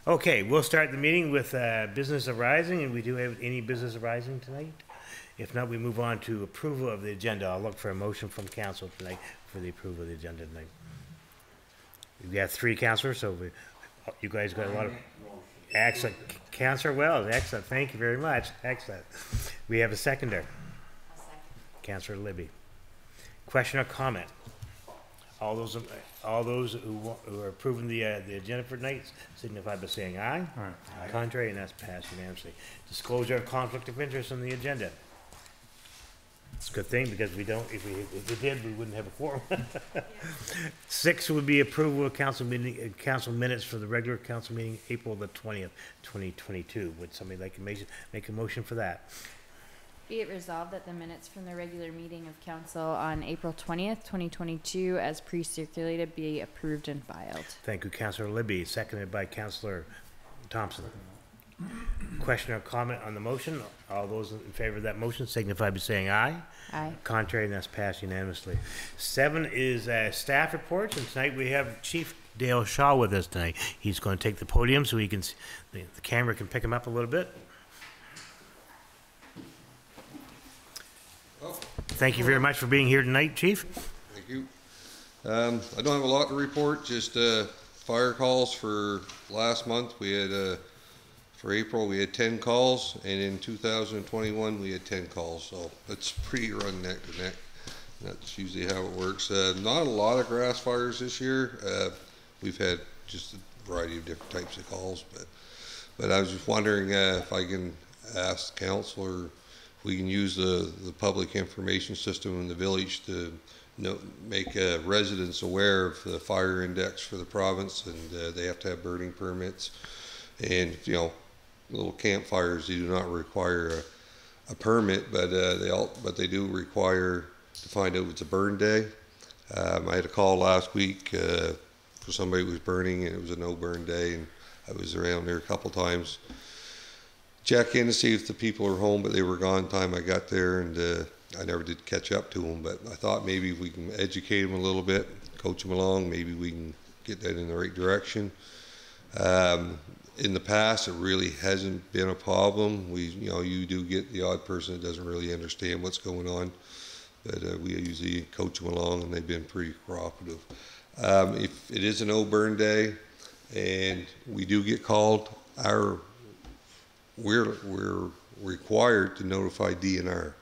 Okay, we'll start the meeting with business arising, and we do have any business arising tonight? If not, we move on to approval of the agenda. I'll look for a motion from council tonight for the approval of the agenda tonight. We got 3 councilors, so you guys got a lot of... Excellent. Councilor Wells, excellent. Thank you very much. Excellent. We have a seconder. Councilor Libby. Question or comment? All those who are approving the agenda for tonight signify by saying aye. Aye. Contrary, and that's passed unanimously. Disclosure of conflict of interest on the agenda. It's a good thing because we don't. If we did, we wouldn't have a quorum. 6 would be approval of council meeting, council minutes for the regular council meeting, April the 20th, 2022. Would somebody like to make a motion for that? Be it resolved that the minutes from the regular meeting of council on April 20th, 2022, as pre-circulated, be approved and filed. Thank you, Councilor Libby. Seconded by Councilor Thompson. Question or comment on the motion? All those in favor of that motion signify by saying aye. Aye. Contrary, and that's passed unanimously. 7 is staff reports, and tonight we have Chief Dale Shaw with us tonight. He's going to take the podium so he can, the camera can pick him up a little bit. Thank you very much for being here tonight, Chief. Thank you. I don't have a lot to report, just fire calls for last month. We had, for April, we had 10 calls, and in 2021, we had 10 calls. So it's pretty run neck to neck. That's usually how it works. Not a lot of grass fires this year. We've had just a variety of different types of calls, but I was just wondering if I can ask council or we can use the public information system in the village to make residents aware of the fire index for the province, and they have to have burning permits. And little campfires, they do not require a permit, but they do require to find out if it's a burn day. I had a call last week for somebody who was burning, and it was a no burn day, and I was around there a couple times. Check in to see if the people are home, but they were gone time I got there, and I never did catch up to them. But I thought maybe if we can educate them a little bit, coach them along, maybe we can get that in the right direction. In the past, it really hasn't been a problem. You do get the odd person that doesn't really understand what's going on, but we usually coach them along, and they've been pretty cooperative. If it is a no burn day, and we do get called, we're required to notify DNR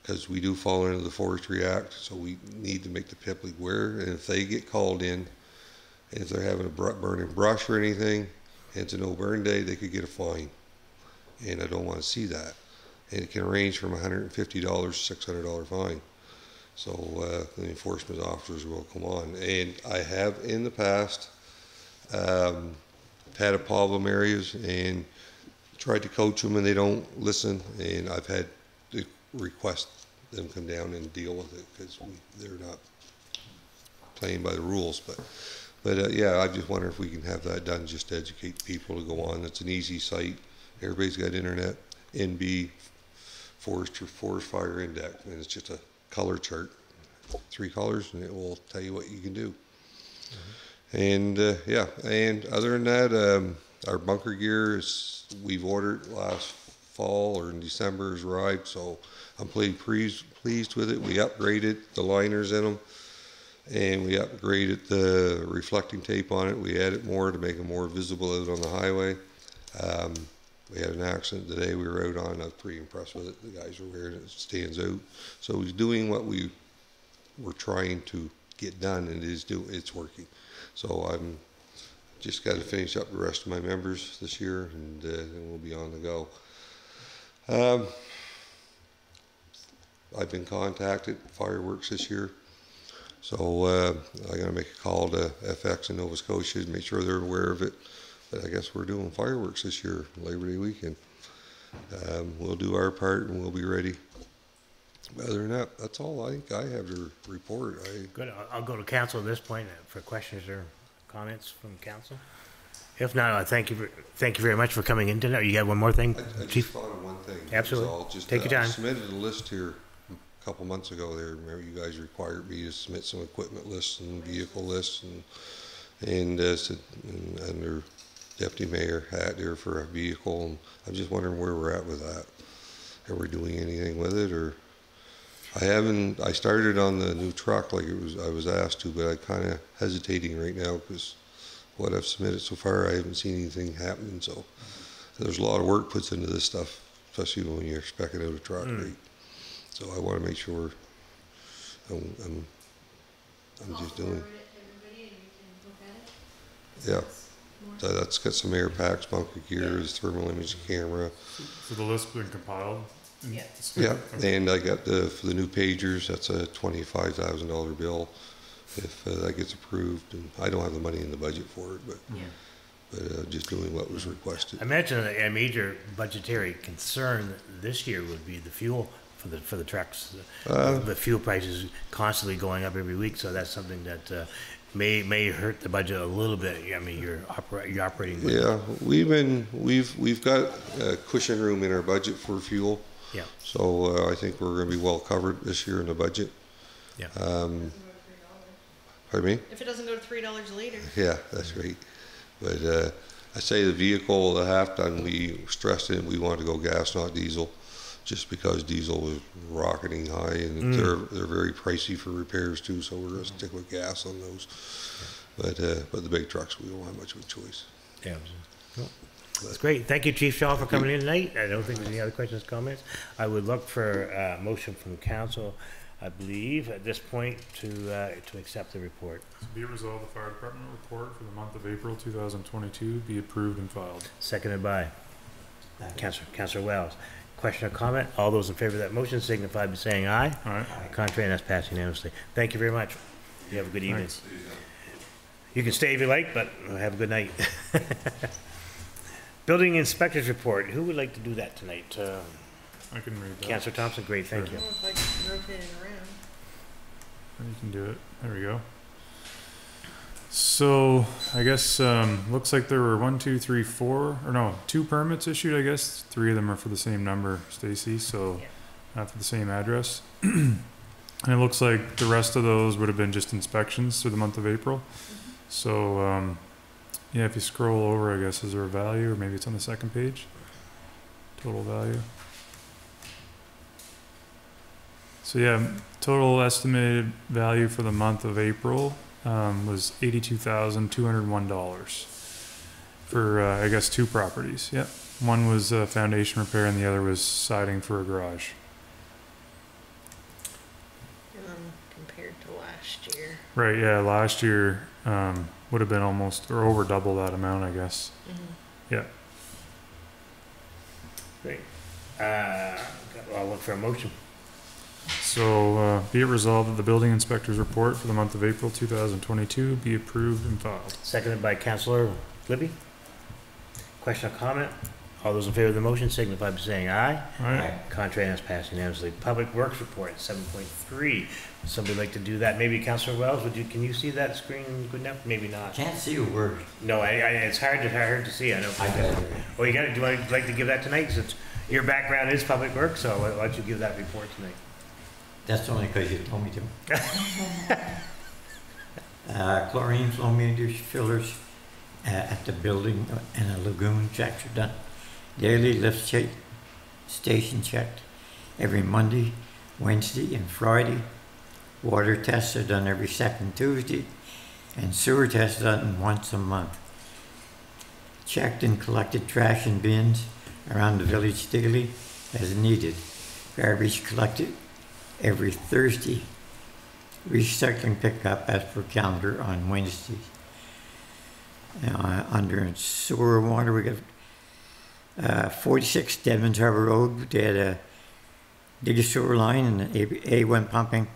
because we do fall into the Forestry Act, so we need to make the public aware. And if they get called in, and if they're having a burning brush or anything, and it's a no burn day, they could get a fine, and I don't want to see that. And it can range from $150 to $600 fine. So the enforcement officers will come on. And I have in the past had a problem areas and tried to coach them, and they don't listen, and I've had to request them come down and deal with it because they're not playing by the rules. But yeah, I just wonder if we can have that done just to educate people to go on. It's an easy site. Everybody's got internet. NB Forest Fire Index, and it's just a color chart, 3 colors, and it will tell you what you can do. And yeah, and other than that, our bunker gear we've ordered last fall or in December has arrived, so I'm pretty pleased with it. We upgraded the liners in them, and we upgraded the reflecting tape on it. We added more to make it more visible out on the highway. We had an accident today we were out on. I was pretty impressed with it. The guys were wearing it. It stands out. So he's doing what we were trying to get done, and it's working. So I'm just got to finish up the rest of my members this year, and then we'll be on the go. I've been contacted fireworks this year, so I'm going to make a call to FX in Nova Scotia to make sure they're aware of it. But I guess we're doing fireworks this year, Labor Day weekend. We'll do our part, and we'll be ready. Other than that, that's all I think I have to report. Good. I'll go to council at this point for questions or comments from council. If not, I thank you very much for coming in tonight. You got one more thing, I Chief? just thought of one thing. Absolutely. Just, take your time. I submitted a list here a couple months ago. There, remember you guys required me to submit some equipment lists and vehicle lists, and under deputy mayor hat there for a vehicle, and I'm just wondering where we're at with that. Are we doing anything with it, or? I started on the new truck like I was asked to, but I'm kind of hesitating right now because what I've submitted so far, I haven't seen anything happening. So there's a lot of work puts into this stuff, especially when you're specking out a truck, right? So I want to make sure I'm just doing. Yeah. So that's got some air packs, bunker gears, thermal image camera. So the list's been compiled? Yeah. Yeah, and I got for the new pagers, that's a $25,000 bill if that gets approved. And I don't have the money in the budget for it, but just doing what was requested. I imagine a major budgetary concern this year would be the fuel for the trucks. The fuel prices constantly going up every week, so that's something that may hurt the budget a little bit. I mean, you're operating. Yeah, we've got a cushion room in our budget for fuel. Yeah. So I think we're going to be well covered this year in the budget. Yeah. Pardon me? If it doesn't go to $3 a liter. Yeah, that's right. But I say the vehicle, the half ton, we stressed it. We wanted to go gas, not diesel, just because diesel was rocketing high, and they're very pricey for repairs too. So we're going to stick with gas on those. But the big trucks, we don't have much of a choice. Yeah. That's great. Thank you, Chief Shaw, for coming in tonight. I don't think there's any other questions, comments. I would look for a motion from council, I believe, at this point to accept the report. So be it resolved, the fire department report for the month of April 2022 be approved and filed. Seconded by Councillor Wells. Question or comment? All those in favor of that motion signify by saying aye. Aye. Contrary, and that's passed unanimously. Thank you very much. You have a good evening. Thanks. You can stay if you like, but have a good night. Building inspector's report. Who would like to do that tonight? I can read that. Councillor Thompson, great, thank I you. don't know if I can rotate it around. You can do it. There we go. So I guess looks like there were 2 permits issued. I guess 3 of them are for the same number, Stacy. So not for the same address. And it looks like the rest of those would have been just inspections through the month of April. So yeah, if you scroll over, I guess, is there a value, or maybe it's on the second page? Total value. So yeah, total estimated value for the month of April was $82,201 for, I guess, 2 properties. Yep. One was foundation repair and the other was siding for a garage. Compared to last year. Right, yeah, last year would have been almost or over double that amount, I guess. Yeah. Great. I'll look for a motion. So be it resolved that the building inspector's report for the month of April 2022 be approved and filed. Seconded by Councillor Libby. Question or comment? All those in favor of the motion signify by saying aye. Aye. Contrary, and that's passed unanimously. Public Works Report, 7.3. Somebody like to do that? Maybe Councillor Wells, can you see that screen good enough? Maybe not. Can't see a word. No, it's hard to see. I know. I got it. Well, do you like to give that tonight? Since your background is Public Works, so why don't you give that report tonight? That's only because you told me to. Chlorine flow meters, fillers at the building and a lagoon checks are done. Daily lift station checked every Monday, Wednesday, and Friday. Water tests are done every second Tuesday, and sewer tests are done once a month. Checked and collected trash in bins around the village daily as needed. Garbage collected every Thursday. Recycling pickup as per calendar on Wednesdays. Under sewer and water, we got 46 Devon's Harbour Road. They had a dig a sewer line, and the A1 pumping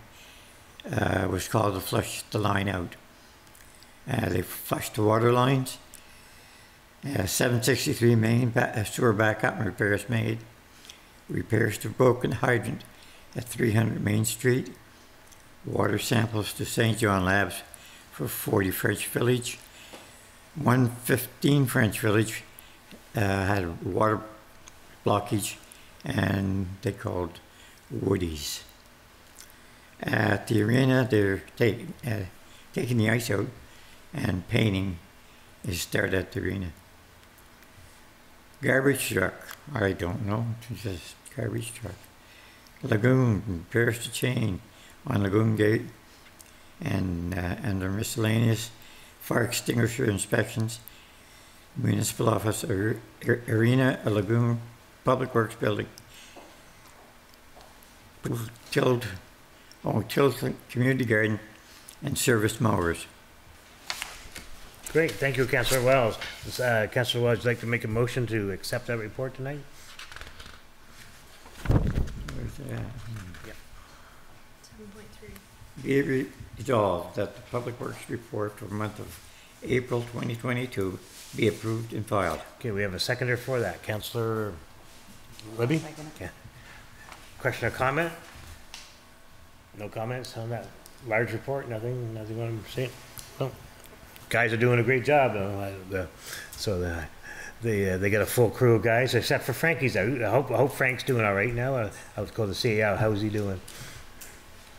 was called to flush the line out. They flushed the water lines. 763 main sewer backup and repairs made. Repairs to broken hydrant at 300 Main Street. Water samples to St. John Labs for 40 French Village. 115 French Village had a water blockage, and they called Woodies. At the arena, they're taking the ice out, and painting is started at the arena. Garbage truck, I don't know, it's just garbage truck. Lagoon, repairs to chain on Lagoon Gate, and under miscellaneous fire extinguisher inspections, municipal office, arena, a lagoon, public works building, tilled community garden, and service mowers. Great, thank you, Councillor Wells. Councillor Wells, would you like to make a motion to accept that report tonight? Where's that? 7.3. Be it resolved that the public works report for the month of April 2022 be approved and filed. Okay, we have a seconder for that. Councillor Libby? Second. Okay. Question or comment? No comments on that large report? Nothing you want to say? No. Guys are doing a great job. They got a full crew of guys, except for Frankie's out. I hope Frank's doing all right now. I was going to see how's he doing?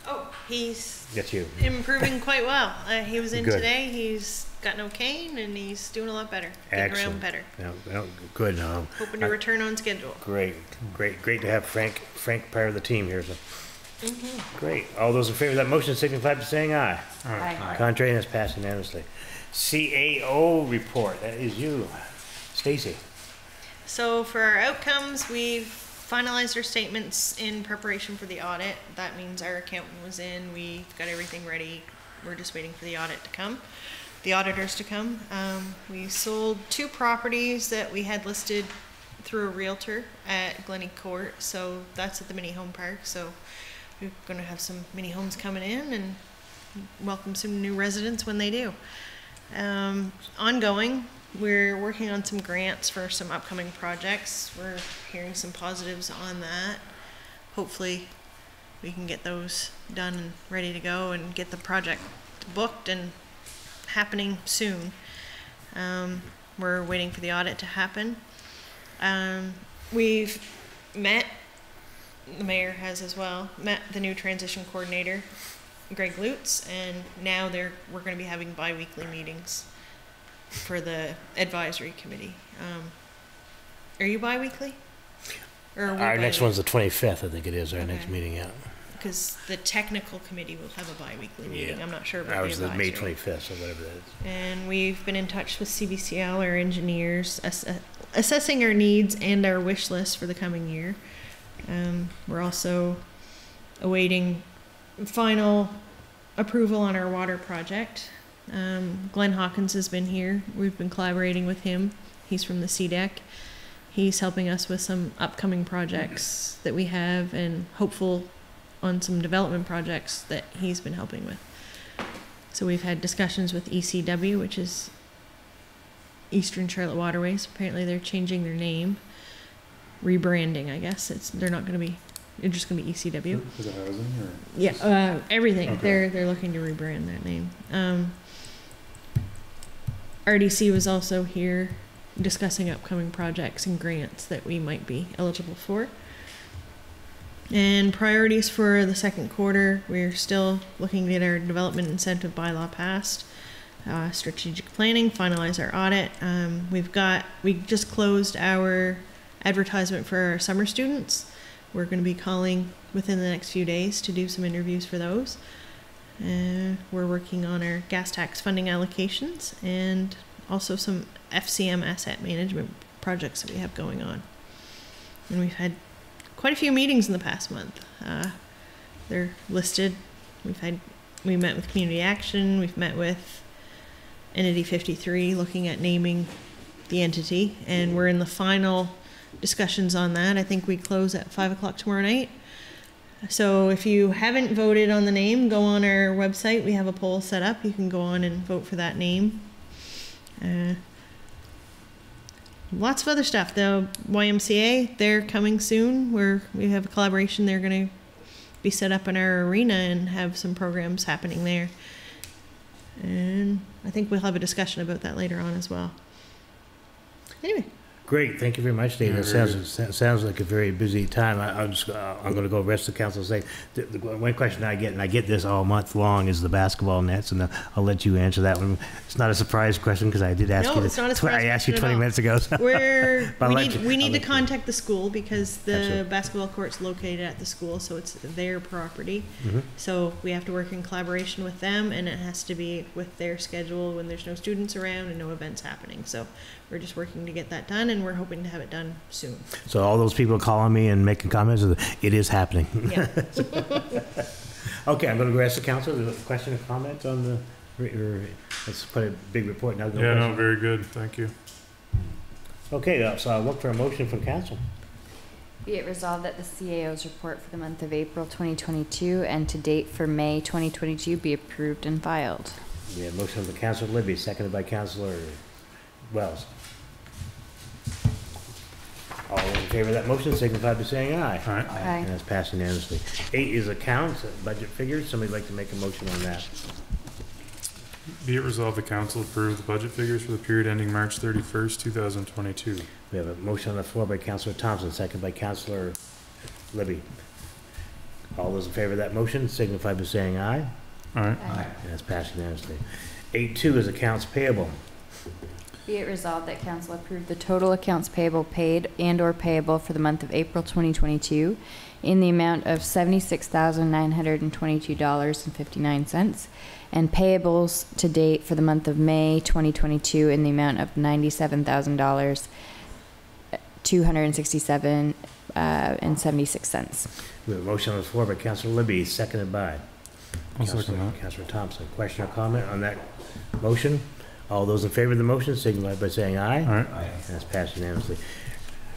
Oh, he's That's you. improving quite well. He was in Good. today. He's got no cane and he's doing a lot better. Getting Excellent. around better. No, good. Hoping to return on schedule. Great to have Frank part of the team here. So. Great. All those in favor of that motion signify by saying aye. Aye. Contrary, and it's passed unanimously. CAO report. That is you, Stacy. So for our outcomes, we've finalized our statements in preparation for the audit. That means our accountant was in, we got everything ready. We're just waiting for the audit to come, the auditors to come. We sold 2 properties that we had listed through a realtor at Glennie Court. So that's at the mini home park. So we're going to have some mini homes coming in and welcome some new residents when they do. Ongoing, we're working on some grants for some upcoming projects. We're hearing some positives on that. Hopefully we can get those done and ready to go and get the project booked and happening soon. We're waiting for the audit to happen. We've met, the mayor has as well, met the new transition coordinator, Greg Lutz, and now we're going to be having bi-weekly meetings for the advisory committee. Are you bi-weekly? Our next one's the 25th, I think it is, our next Okay. meeting, yeah. Because the technical committee will have a bi-weekly meeting. Yeah. I'm not sure about Ours is the the May advisory. 25th, so whatever that is. And we've been in touch with CBCL, our engineers, assessing our needs and our wish list for the coming year. We're also awaiting final approval on our water project. Glenn Hawkins has been here. We've been collaborating with him. He's from the CDEC. He's helping us with some upcoming projects that we have and hopeful on some development projects that he's been helping with. So we've had discussions with ECW, which is Eastern Charlotte Waterways. Apparently they're changing their name. Rebranding, I guess. They're not going to be, it's just going to be ECW. Is it housing or? Yeah, everything. Okay. They're looking to rebrand that name. RDC was also here discussing upcoming projects and grants that we might be eligible for. And priorities for the second quarter, we're still looking to get our development incentive bylaw passed. Strategic planning, finalize our audit. We just closed our advertisement for our summer students. We're going to be calling within the next few days to do some interviews for those. We're working on our gas tax funding allocations and also some FCM asset management projects that we have going on. And we've had quite a few meetings in the past month. They're listed. We met with Community Action. We've met with Entity 53 looking at naming the entity, and we're in the final discussions on that. I think we close at 5 o'clock tomorrow night. So if you haven't voted on the name, go on our website. We have a poll set up. You can go on and vote for that name. Lots of other stuff. The YMCA, they're coming soon. We have a collaboration. They're going to be set up in our arena and have some programs happening there. And I think we'll have a discussion about that later on as well. Anyway. Great, thank you very much, Dave. Yeah, That very sounds like a very busy time. I'm gonna go rest the council say, the one question I get, and I get this all month long, is the basketball nets, and I'll let you answer that one. It's not a surprise question, because I did ask No, you. it's not a surprise I asked you question 20 at all. minutes ago. So. We're, I'll we let need, you- we I'll need to let you. contact the school because the Absolutely. basketball court's located at the school, so it's their property. Mhm. So we have to work in collaboration with them, and it has to be with their schedule when there's no students around and no events happening. So we're just working to get that done, and we're hoping to have it done soon. So all those people calling me and making comments, it is happening. Yeah. Okay, I'm gonna go ask the council, is there a question or comment on let's put a big report now. Yeah, no, very good, thank you. Okay, so I'll look for a motion from council. Be it resolved that the CAO's report for the month of April 2022 and to date for May 2022 be approved and filed. We have a motion from Councilor Libby, seconded by Councilor Wells. All those in favor of that motion signify by saying aye. All right, Aye. And that's passed unanimously. 8 is accounts, budget figures. Somebody'd like to make a motion on that? be it resolved, the council approve the budget figures for the period ending March 31st, 2022. We have a motion on the floor by Councilor Thompson, seconded by Councilor Libby. All those in favor of that motion signify by saying aye. All right, Aye. And that's passed unanimously. 8.2 is accounts payable. Be it resolved that council approve the total accounts payable paid and/or payable for the month of April 2022 in the amount of $76,922.59 and payables to date for the month of May 2022 in the amount of $97,267 and 76 cents. We have a motion on the floor by Councilor Libby, seconded by I'll second that. Councilor Thompson. Question or comment on that motion? All those in favor of the motion signify by saying aye. All right, And that's passed unanimously.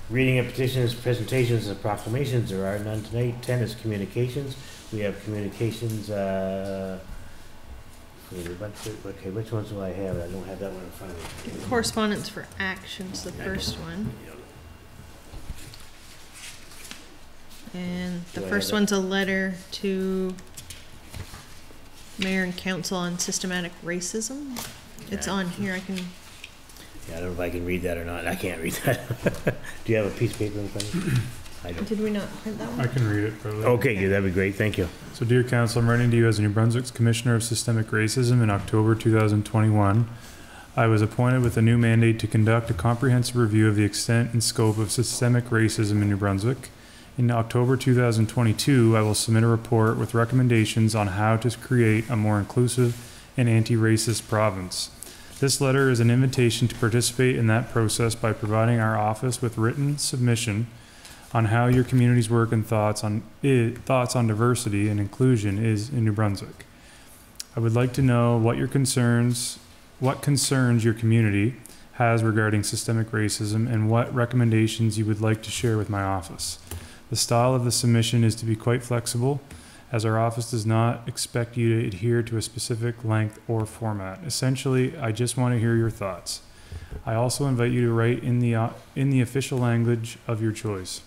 Reading of petitions, presentations, and proclamations, there are none tonight. 10 is communications. We have communications, okay, which ones do I have? I don't have that one in front of me. Correspondence for actions, the first one. And the Do I first have it? one's a letter to mayor and council on systematic racism. It's Yeah. on here, I can, Yeah, I don't know if I can read that or not. I can't read that. Do you have a piece of paper in front of you? I don't. did we not print that I one? can read it probably. Okay, yeah, that'd be great. Thank you. So, dear council, I'm writing to you as New Brunswick's Commissioner of Systemic Racism in October 2021. I was appointed with a new mandate to conduct a comprehensive review of the extent and scope of systemic racism in New Brunswick. In October 2022, I will submit a report with recommendations on how to create a more inclusive and anti-racist province. This letter is an invitation to participate in that process by providing our office with written submission on how your community's work and thoughts on diversity and inclusion is in New Brunswick. I would like to know what concerns your community has regarding systemic racism and what recommendations you would like to share with my office. The style of the submission is to be quite flexible, as our office does not expect you to adhere to a specific length or format. Essentially, I just want to hear your thoughts. I also invite you to write in the official language of your choice.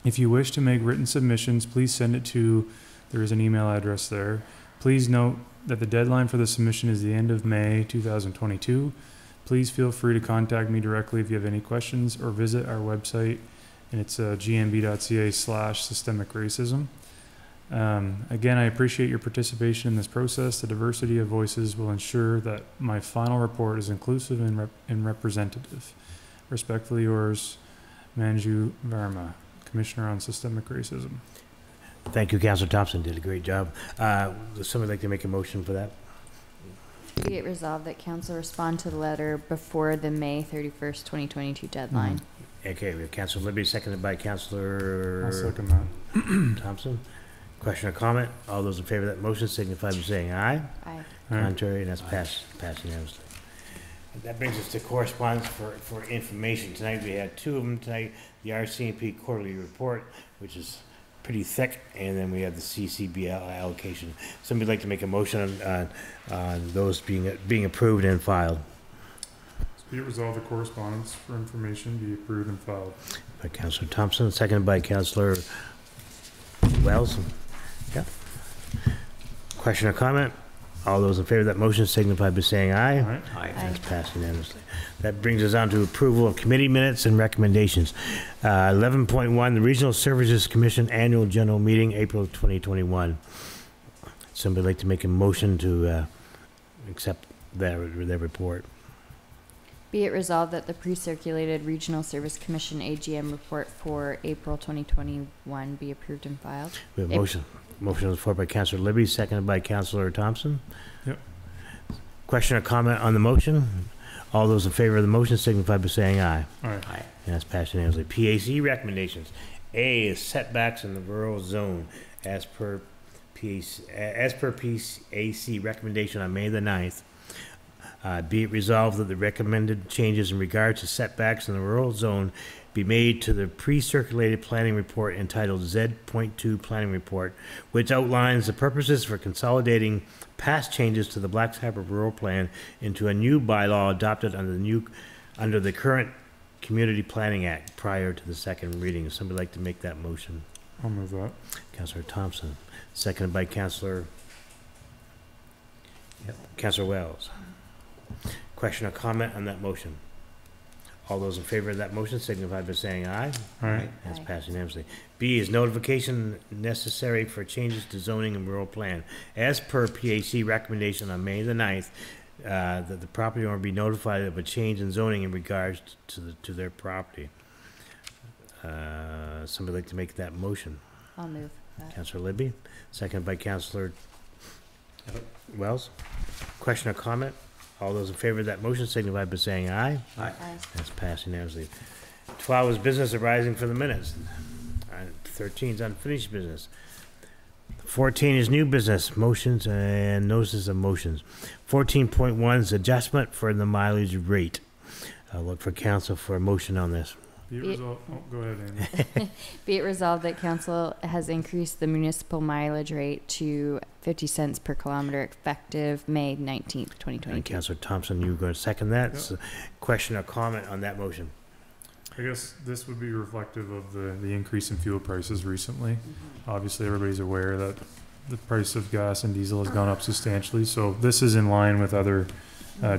If you wish to make written submissions, please send it to, there is an email address there. Please note that the deadline for the submission is the end of May 2022. Please feel free to contact me directly if you have any questions or visit our website, and it's gmb.ca/systemic racism. Again, I appreciate your participation in this process. The diversity of voices will ensure that my final report is inclusive and representative. Respectfully yours, Manju Verma, Commissioner on Systemic Racism. Thank you, Councilor Thompson. Did a great job. Would somebody like to make a motion for that? Be it resolved that council respond to the letter before the May 31st, 2022 deadline. Okay, we have Councilor Libby, seconded by Councilor I'll second that. Thompson. Question or comment? All those in favor of that motion signify by saying aye. Aye. All right. Contrary, and that's passed unanimously. And that brings us to correspondence for information. Tonight, we had two of them tonight. The RCMP quarterly report, which is pretty thick, and then we have the CCB allocation. Somebody'd like to make a motion on those being approved and filed. Be it resolved, the correspondence for information be approved and filed. By Councilor Thompson, seconded by Councilor Wells. Yeah. Question or comment? All those in favor of that motion signify by saying aye. All right. Aye. That's passed unanimously. That brings us on to approval of committee minutes and recommendations. 11.1, the Regional Services Commission Annual General Meeting, April 2021. Somebody like to make a motion to accept their report? Be it resolved that the pre-circulated Regional Service Commission AGM report for April 2021 be approved and filed. We have a motion. Motion on the floor by Councillor Libby, seconded by Councillor Thompson. Yep. Question or comment on the motion? All those in favor of the motion signify by saying aye. All right. Aye. And that's passed unanimously. PAC recommendations. A is setbacks in the rural zone as per PAC recommendation on May the 9th. Be it resolved that the recommended changes in regard to setbacks in the rural zone be made to the pre-circulated planning report entitled Z.2 Planning Report, which outlines the purposes for consolidating past changes to the Blacks Harbour Rural Plan into a new bylaw adopted under the current Community Planning Act prior to the second reading. Would somebody like to make that motion? I'll move that. Councillor Thompson, seconded by Councillor Yep. Wells. Question or comment on that motion? All those in favor of that motion signify by saying aye. All right. That's Aye. passed unanimously. B is notification necessary for changes to zoning and rural plan. As per PAC recommendation on May the 9th, that the property owner be notified of a change in zoning in regards to their property. Somebody like to make that motion? I'll move that. Councillor Libby, seconded by Councillor Wells. Question or comment? All those in favor of that motion signify by saying aye. Aye. Aye. That's passed unanimously. 12 is business arising for the minutes. 13 is unfinished business. 14 is new business, motions and notices of motions. 14.1 is adjustment for the mileage rate. I'll look for council for a motion on this. Be it Be it- resolved. Oh, go ahead, Amy. Be it resolved that council has increased the municipal mileage rate to 50 cents per kilometer effective May 19th, And 2022. Councillor Thompson, you going to second that? Yep. So, question or comment on that motion? I guess this would be reflective of the increase in fuel prices recently. Obviously, everybody's aware that the price of gas and diesel has gone up substantially, so this is in line with other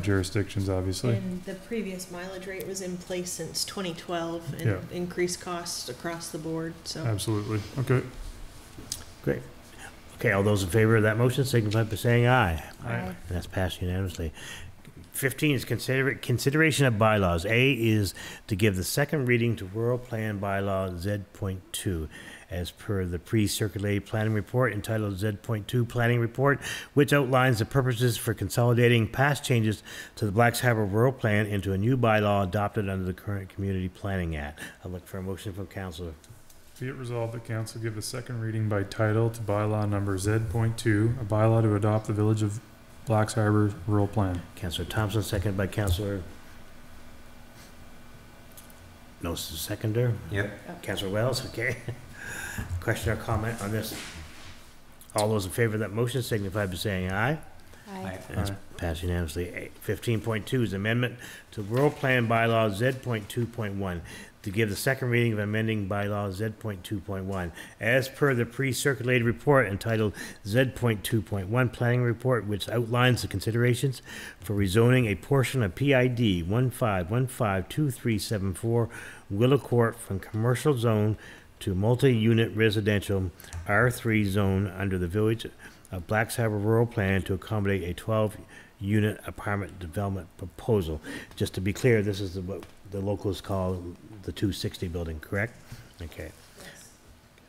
jurisdictions, obviously. And the previous mileage rate was in place since 2012 and Yeah. increased costs across the board, so. Absolutely. Okay. Great. Okay, all those in favor of that motion signify by saying aye. Aye. And that's passed unanimously. 15 is consideration of bylaws. A is to give the second reading to Rural Plan Bylaw Z.2 as per the pre-circulated planning report entitled Z.2 Planning Report, which outlines the purposes for consolidating past changes to the Blacks Harbour Rural Plan into a new bylaw adopted under the current Community Planning Act. I'll look for a motion from councillor. Be it resolved that council give the second reading by title to bylaw number Z.2, a bylaw to adopt the Village of Blacks Harbour Rural Plan. Councillor Thompson, seconded by Councillor... No seconder? Yep. Councillor Wells, okay. Question or comment on this? All those in favor of that motion signify by saying aye. Aye. That's Aye. passed unanimously. 15.2 is amendment to Rural Plan Bylaw Z.2.1 to give the second reading of amending bylaw Z.2.1 as per the pre-circulated report entitled Z.2.1 Planning Report, which outlines the considerations for rezoning a portion of PID 15152374 Willow Court from commercial zone to multi-unit residential R3 zone under the Village of Blacks Harbour Rural Plan to accommodate a 12-unit apartment development proposal. Just to be clear, this is what the locals call the 260 building, correct? Okay.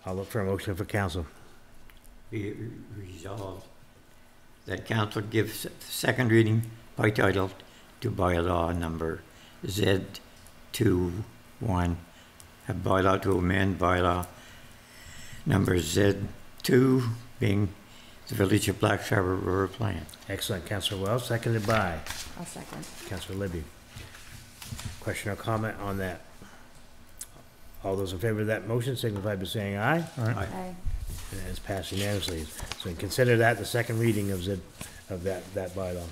I'll look for a motion for council. Be it resolved that council gives second reading by title to bylaw number Z.2.1, a bylaw to amend bylaw number Z.2 being the Village of Blacks Harbour Rural Plan. Excellent. Councillor Wells, seconded by I'll second. Councillor Libby. Question or comment on that? All those in favor of that motion signify by saying aye. All right. Aye. Aye. And it's passed unanimously. So consider that the second reading of that bylaw.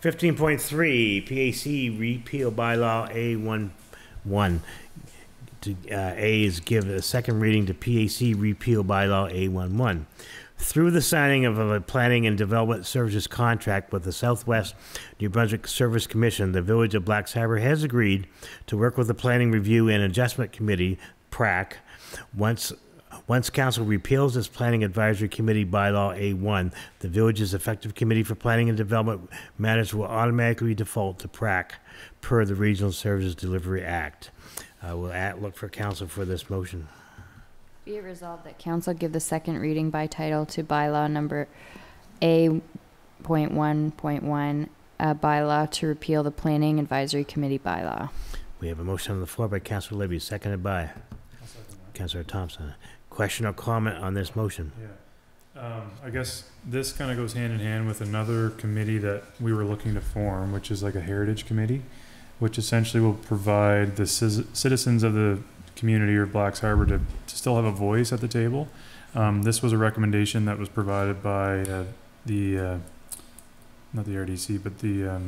15.3, PAC repeal bylaw A11. A is give a second reading to PAC repeal bylaw A11. Through the signing of a planning and development services contract with the Southwest New Brunswick Service Commission, the Village of Blacks Harbour has agreed to work with the Planning Review and Adjustment Committee, PRAC. Once council repeals its Planning Advisory Committee bylaw A1, the village's effective committee for planning and development matters will automatically default to PRAC per the Regional Services Delivery Act. We'll look for council for this motion. Be it resolved that council give the second reading by title to bylaw number A.1.1, a bylaw to repeal the Planning Advisory Committee bylaw. We have a motion on the floor by Councilor Libby, seconded by Councilor Thompson. Question or comment on this motion? Yeah. I guess this kind of goes hand in hand with another committee that we were looking to form, which is like a heritage committee, which essentially will provide the citizens of the community or Blacks Harbour to still have a voice at the table. This was a recommendation that was provided by not the RDC, but the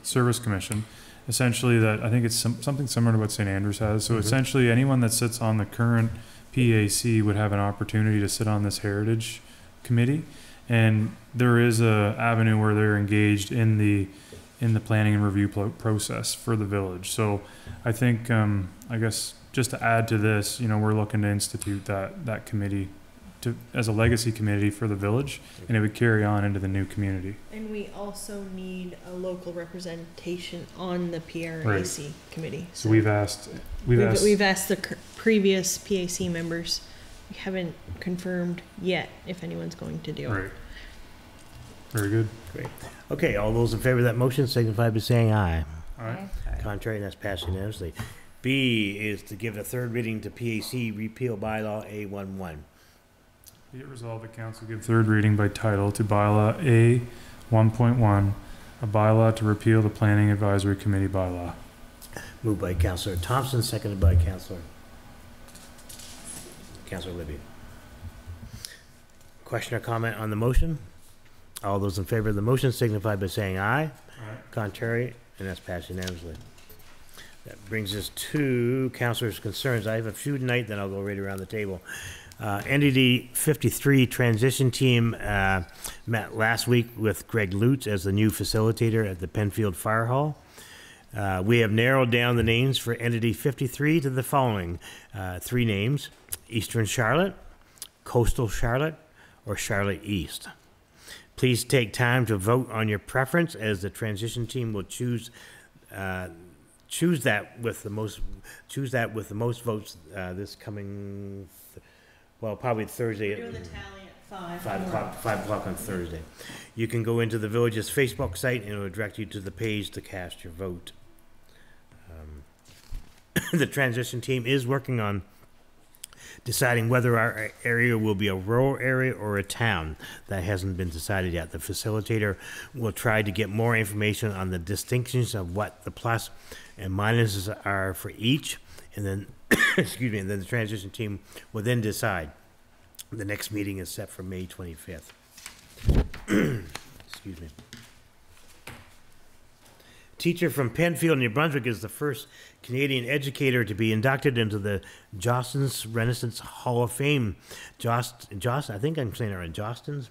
Service Commission. Essentially, that I think it's something similar to what St. Andrews has. So essentially, anyone that sits on the current PAC would have an opportunity to sit on this heritage committee, and there is a avenue where they're engaged in the planning and review process for the village. So I think, I guess just to add to this, we're looking to institute that committee as a legacy committee for the village, and it would carry on into the new community. And we also need a local representation on the PRAC committee. So we've asked the previous PAC members. We haven't confirmed yet if anyone's going to do it. Right. Very good. Great. Okay, all those in favor of that motion signify by saying aye. All right. Contrary, and that's passed unanimously. B is to give a third reading to PAC repeal bylaw A11. Be it resolved that council give third reading by title to bylaw A1.1, a bylaw to repeal the Planning Advisory Committee bylaw. Moved by Councilor Thompson, seconded by Councilor Libby. Question or comment on the motion? All those in favor of the motion signify by saying aye. Aye. Contrary, and that's passed unanimously. That brings us to councilors' concerns. I have a few tonight, then I'll go right around the table. NDD 53 transition team met last week with Greg Lutz as the new facilitator at the Penfield Fire Hall. We have narrowed down the names for Entity 53 to the following three names: Eastern Charlotte, Coastal Charlotte, or Charlotte East. Please take time to vote on your preference, as the transition team will choose that with the most votes this coming. Well, probably Thursday. We're doing the tally at 5 o'clock on Thursday. You can go into the village's Facebook site and it will direct you to the page to cast your vote. The transition team is working on deciding whether our area will be a rural area or a town. That hasn't been decided yet. The facilitator will try to get more information on the distinctions of what the plus and minuses are for each, and then excuse me, and then the transition team will then decide. The next meeting is set for May 25th. Excuse me. Teacher from Penfield, New Brunswick, is the first Canadian educator to be inducted into the Jostens Renaissance Hall of Fame. I think I'm saying it right, Jostens?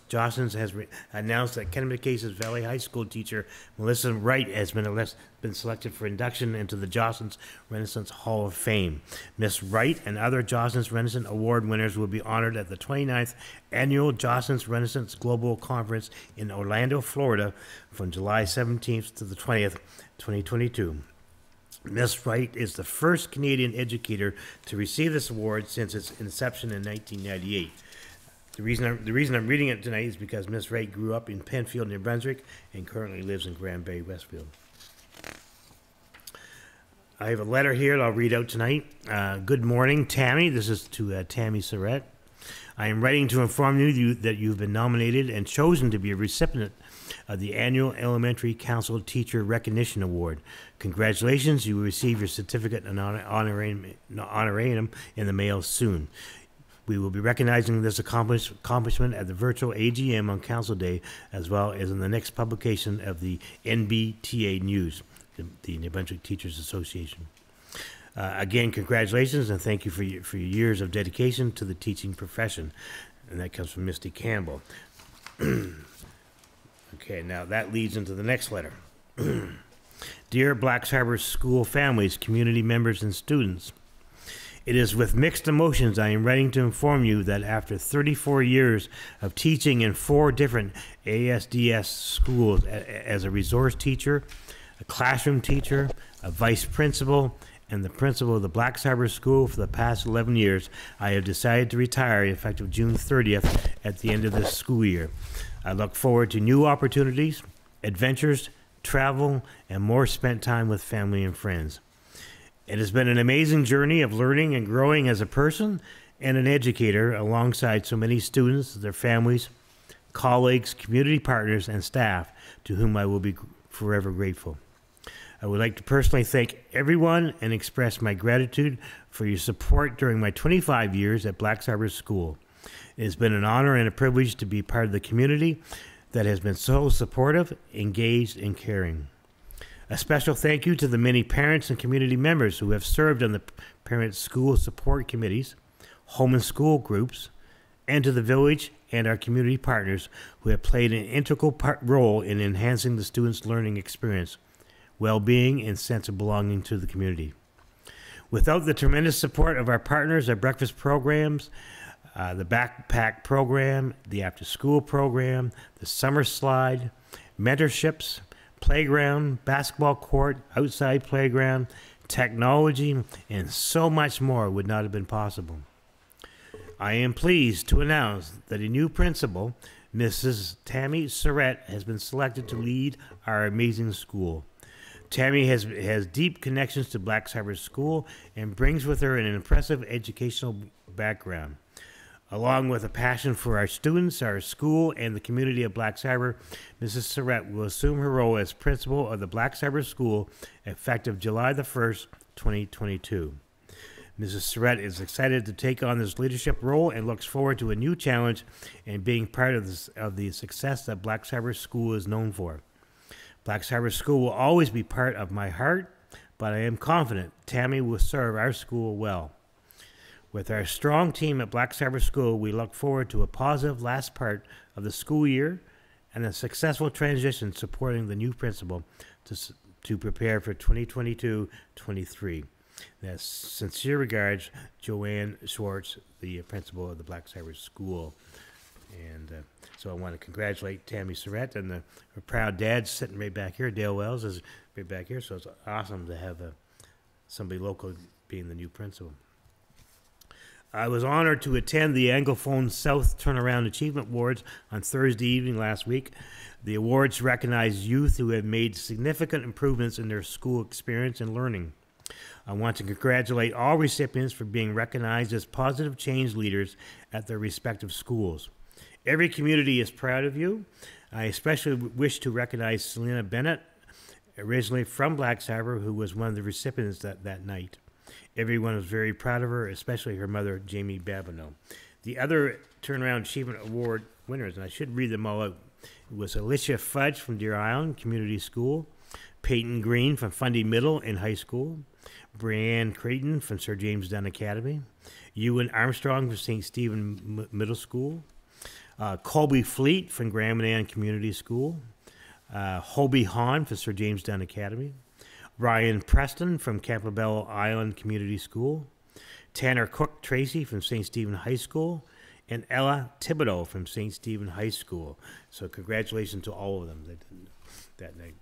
Jostens has announced that Kennebecase's Valley High School teacher Melissa Wright has been selected for induction into the Jostens Renaissance Hall of Fame. Miss Wright and other Jostens Renaissance Award winners will be honored at the 29th Annual Jostens Renaissance Global Conference in Orlando, Florida, from July 17th to the 20th, 2022. Miss Wright is the first Canadian educator to receive this award since its inception in 1998. The reason I'm reading it tonight is because Miss Wright grew up in Penfield, New Brunswick, and currently lives in Grand Bay, Westfield. I have a letter here that I'll read out tonight. Good morning, Tammy. This is to Tammy Surratt. I am writing to inform you that you've been nominated and chosen to be a recipient of the annual Elementary Council Teacher Recognition Award. Congratulations, you will receive your certificate and honorarium in the mail soon. We will be recognizing this accomplishment at the virtual AGM on Council Day, as well as in the next publication of the NBTA News, the New Brunswick Teachers Association. Again, congratulations, and thank you for your years of dedication to the teaching profession. And that comes from Misty Campbell. Okay, now that leads into the next letter. Dear Blacks Harbor School families, community members, and students, it is with mixed emotions I am writing to inform you that after 34 years of teaching in 4 different ASDS schools as a resource teacher, a classroom teacher, a vice principal, and the principal of the Blacks Harbor School for the past 11 years, I have decided to retire effective June 30th at the end of this school year. I look forward to new opportunities, adventures, travel, and more spent time with family and friends. It has been an amazing journey of learning and growing as a person and an educator alongside so many students, their families, colleagues, community partners, and staff to whom I will be forever grateful. I would like to personally thank everyone and express my gratitude for your support during my 25 years at Blacks Harbor School. It has been an honor and a privilege to be part of the community that has been so supportive, engaged, and caring. A special thank you to the many parents and community members who have served on the parent school support committees, home and school groups, and to the village and our community partners who have played an integral role in enhancing the students' learning experience, well-being, and sense of belonging to the community. Without the tremendous support of our partners, our breakfast programs, the backpack program, the after-school program, the summer slide, mentorships, playground, basketball court, outside playground, technology, and so much more would not have been possible. I am pleased to announce that a new principal, Mrs. Tammy Surratt, has been selected to lead our amazing school. Tammy has deep connections to Blacks Harbor School and brings with her an impressive educational background. Along with a passion for our students, our school, and the community of Blacks Harbor, Mrs. Surratt will assume her role as principal of the Blacks Harbor School effective July the 1st, 2022. Mrs. Surratt is excited to take on this leadership role and looks forward to a new challenge and being part of the success that Blacks Harbor School is known for. Blacks Harbor School will always be part of my heart, but I am confident Tammy will serve our school well. With our strong team at Blacks Harbor School, we look forward to a positive last part of the school year and a successful transition supporting the new principal to prepare for 2022-23. That's sincere regards, Joanne Schwartz, the principal of the Blacks Harbor School. And so I want to congratulate Tammy Surratt and her proud dad sitting right back here. Dale Wells is right back here, so it's awesome to have somebody local being the new principal. I was honored to attend the Anglophone South Turnaround Achievement Awards on Thursday evening last week. The awards recognize youth who have made significant improvements in their school experience and learning. I want to congratulate all recipients for being recognized as positive change leaders at their respective schools. Every community is proud of you. I especially wish to recognize Selena Bennett, originally from Blacks Harbor, who was one of the recipients that night. Everyone was very proud of her, especially her mother, Jamie Babineau. The other Turnaround Achievement Award winners, and I should read them all out, was Alicia Fudge from Deer Island Community School, Peyton Green from Fundy Middle and High School, Brianne Creighton from Sir James Dunn Academy, Ewan Armstrong from St. Stephen Middle School, Colby Fleet from Graham and Ann Community School, Hobie Hahn from Sir James Dunn Academy, Ryan Preston from Campbell Island Community School, Tanner Cook Tracy from St. Stephen High School, and Ella Thibodeau from St. Stephen High School. So congratulations to all of them that night.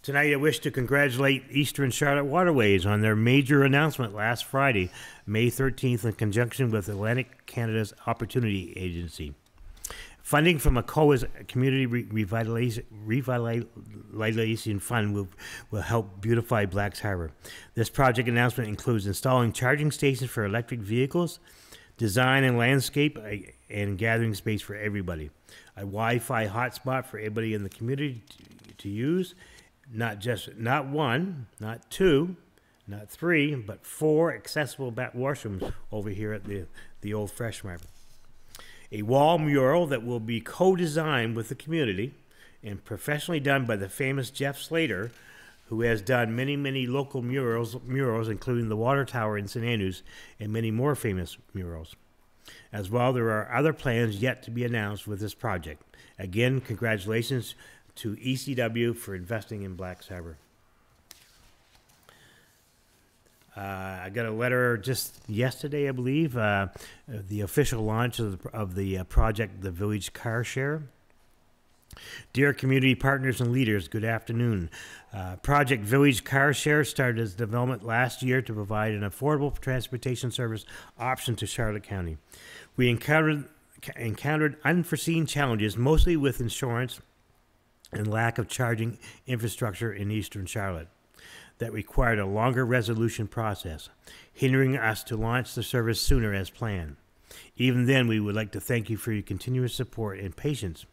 Tonight I wish to congratulate Eastern Charlotte Waterways on their major announcement last Friday, May 13th, in conjunction with Atlantic Canada's Opportunity Agency. Funding from a COA's Community Revitalization Fund will help beautify Blacks Harbor. This project announcement includes installing charging stations for electric vehicles, design and landscape, and gathering space for everybody. A Wi-Fi hotspot for everybody in the community to use. Not one, not two, not three, but 4 accessible back washrooms over here at the old Fresh Market. A wall mural that will be co-designed with the community and professionally done by the famous Jeff Slater, who has done many local murals, including the Water Tower in St. Andrews and many more famous murals. As well, there are other plans yet to be announced with this project. Again, congratulations to ECW for investing in Black's Harbour. I got a letter just yesterday, I believe, the official launch of the project, the Village Car Share. Dear community partners and leaders, good afternoon. Project Village Car Share started its development last year to provide an affordable transportation service option to Charlotte County. We encountered unforeseen challenges, mostly with insurance and lack of charging infrastructure in eastern Charlotte, that required a longer resolution process, hindering us to launch the service sooner as planned. Even then, we would like to thank you for your continuous support and patience.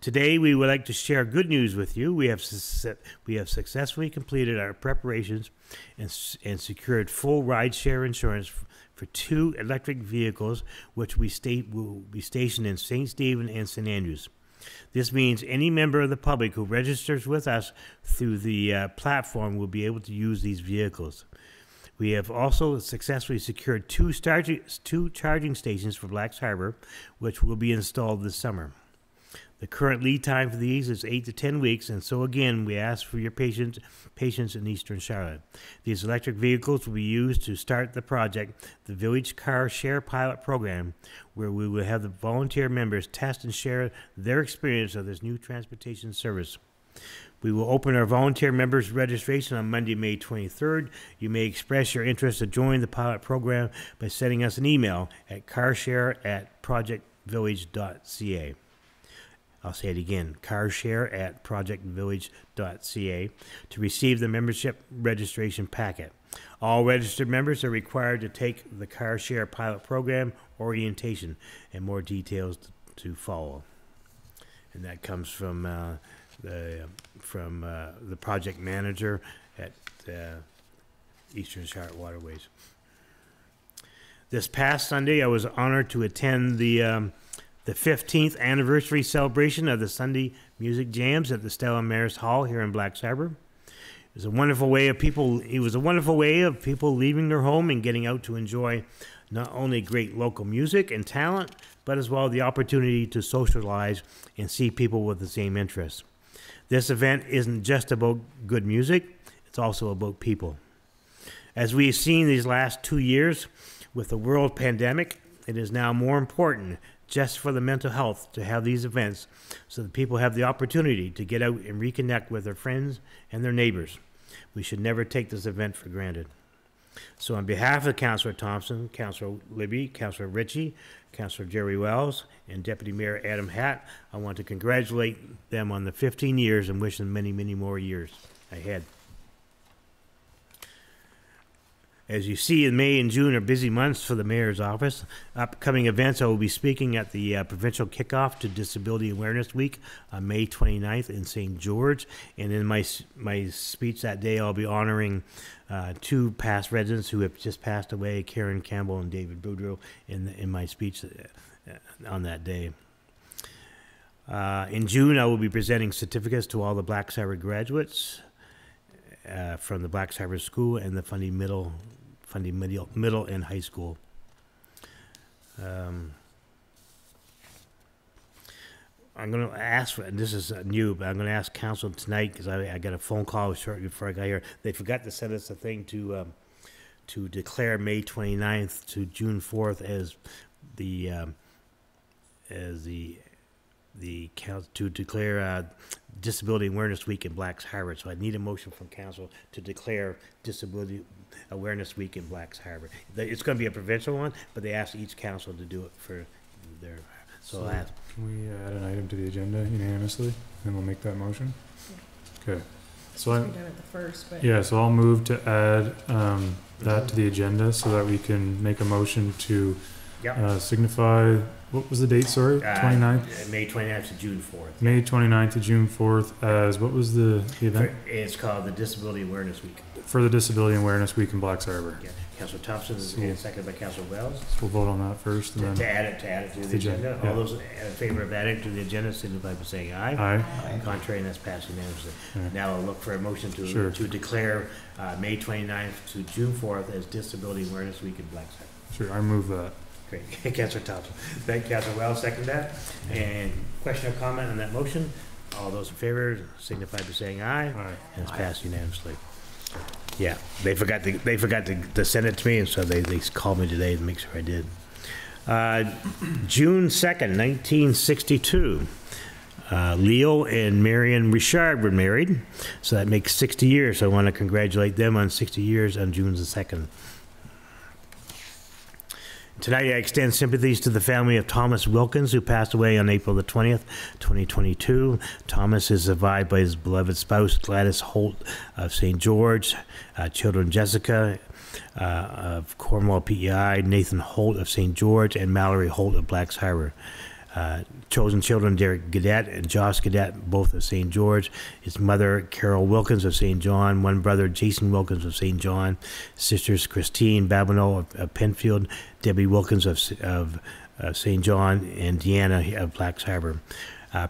Today, we would like to share good news with you. We have successfully completed our preparations and secured full rideshare insurance for 2 electric vehicles, which will be stationed in St. Stephen and St. Andrews. This means any member of the public who registers with us through the platform will be able to use these vehicles. We have also successfully secured 2 charging stations for Black's Harbour, which will be installed this summer. The current lead time for these is 8 to 10 weeks, and so again, we ask for your patience in Eastern Charlotte. These electric vehicles will be used to start the project, the Village Car Share Pilot Program, where we will have the volunteer members test and share their experience of this new transportation service. We will open our volunteer members registration on Monday, May 23rd. You may express your interest to join the pilot program by sending us an email at carshare@projectvillage.ca. I'll say it again, carshare@projectvillage.ca, to receive the membership registration packet. All registered members are required to take the Car Share Pilot Program orientation, and more details to follow. And that comes from the project manager at Eastern Charlotte Waterways. This past Sunday, I was honored to attend the 15th anniversary celebration of the Sunday Music Jams at the Stella Maris Hall here in Black's Harbour. It was a wonderful way of people leaving their home and getting out to enjoy not only great local music and talent, but as well the opportunity to socialize and see people with the same interests. This event isn't just about good music, it's also about people. As we've seen these last 2 years with the world pandemic, it is now more important just for the mental health to have these events so that people have the opportunity to get out and reconnect with their friends and their neighbors. We should never take this event for granted. So on behalf of Councillor Thompson, Councillor Libby, Councillor Ritchie, Councillor Jerry Wells, and Deputy Mayor Adam Hatt, I want to congratulate them on the 15 years and wish them many, many more years ahead. As you see, in May and June are busy months for the Mayor's office. Upcoming events, I will be speaking at the provincial kickoff to Disability Awareness Week on May 29th in St. George. And in my speech that day, I'll be honoring 2 past residents who have just passed away, Karen Campbell and David Boudreau, in my speech on that day. In June, I will be presenting certificates to all the Black's Harbour graduates from the Black's Harbour School and the Fundy Middle and High School. I'm going to ask, and this is new, but I'm going to ask council tonight because I got a phone call shortly before I got here. They forgot to send us a thing to declare May 29th to June 4th as to declare Disability Awareness Week in Black's Harbour. So I need a motion from council to declare Disability Awareness Week in Black's Harbour. It's going to be a provincial one, but they asked each council to do it for their. So I'll ask. Can we add an item to the agenda unanimously, and we'll make that motion? Yeah. Okay. So we done it the first, but yeah, so I'll move to add that to the agenda so that we can make a motion to signify. What was the date, sorry? 29th? May 29th to June 4th. May 29th to June 4th as, what was the event? It's called the Disability Awareness Week. For the Disability Awareness Week in Black's Harbour. Yeah. Councillor Thompson and seconded by Councillor Wells. So we'll vote on that first. And to add it to the agenda. Yeah. All those in favor of adding to the agenda signify by saying aye. Aye. Contrary, and that's passed unanimously. Yeah. Now I'll look for a motion to declare May 29th to June 4th as Disability Awareness Week in Black's Harbour. Sure, I move that. Great. Councillor Thompson. Thank you, Councillor Wells. Second that. And question or comment on that motion? All those in favor signify by saying aye. Aye. And it's passed unanimously. Yeah, they forgot to send it to me, and so they called me today to make sure I did. June 2nd, 1962. Leo and Marion Richard were married, so that makes 60 years. So I want to congratulate them on 60 years on June the 2nd. Tonight I extend sympathies to the family of Thomas Wilkins, who passed away on April the 20th, 2022. Thomas is survived by his beloved spouse, Gladys Holt of St. George, children Jessica of Cornwall PEI, Nathan Holt of St. George, and Mallory Holt of Blacks Harbour. Chosen children, Derek Gadet and Josh Gadet, both of St. George. His mother, Carol Wilkins of St. John. One brother, Jason Wilkins of St. John. Sisters, Christine Babineau of Penfield. Debbie Wilkins of St. John. And Deanna of Blacks Harbour.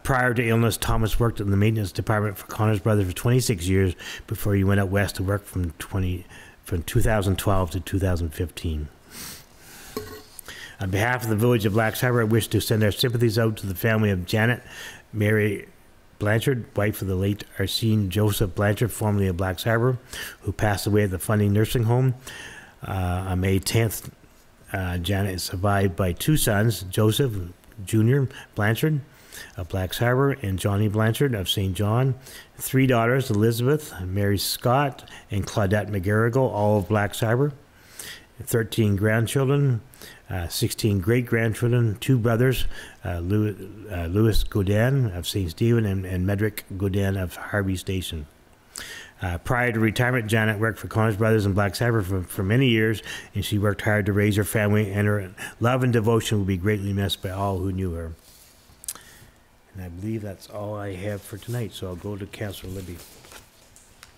Prior to illness, Thomas worked in the maintenance department for Connors Brothers for 26 years before he went out west to work from 2012 to 2015. On behalf of the village of Blacks Harbour, I wish to send our sympathies out to the family of Janet Mary Blanchard, wife of the late Arsene Joseph Blanchard, formerly of Blacks Harbour, who passed away at the Funding Nursing Home. On May 10th, Janet is survived by two sons, Joseph Jr. Blanchard of Blacks Harbour and Johnny Blanchard of St. John. Three daughters, Elizabeth, Mary Scott, and Claudette McGarrigle, all of Blacks Harbour. 13 grandchildren, 16 great-grandchildren, two brothers, Louis Godin of St. Stephen and Medrick Godin of Harvey Station. Prior to retirement, Janet worked for Connors Brothers and Blacks Harbour for many years, and she worked hard to raise her family, and her love and devotion will be greatly missed by all who knew her. And I believe that's all I have for tonight, so I'll go to Councillor Libby.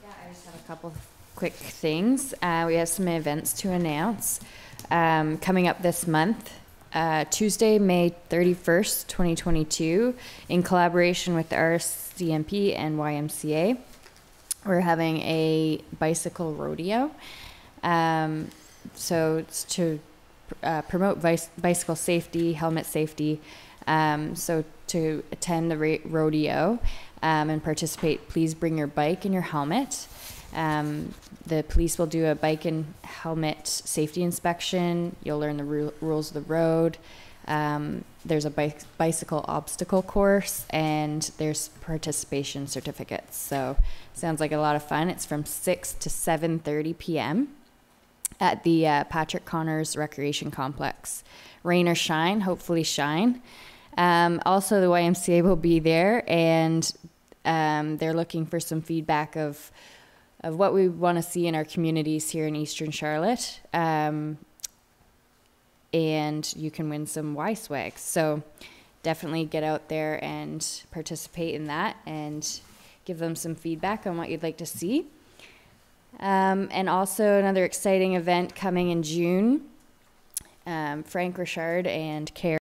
Yeah, I just have a couple of quick things. We have some events to announce. Coming up this month, Tuesday, May 31st, 2022, in collaboration with the RCMP and YMCA, we're having a bicycle rodeo. So it's to promote bicycle safety, helmet safety. So to attend the rodeo and participate, please bring your bike and your helmet. The police will do a bike and helmet safety inspection. You'll learn the rules of the road. There's a bicycle obstacle course, and there's participation certificates. So sounds like a lot of fun. It's from 6 to 7:30 p.m. at the Patrick Connors Recreation Complex. Rain or shine, hopefully shine. Also, the YMCA will be there, and they're looking for some feedback of what we want to see in our communities here in Eastern Charlotte. And you can win some Y-Swags. So definitely get out there and participate in that and give them some feedback on what you'd like to see. And also another exciting event coming in June. Frank Richard and Karen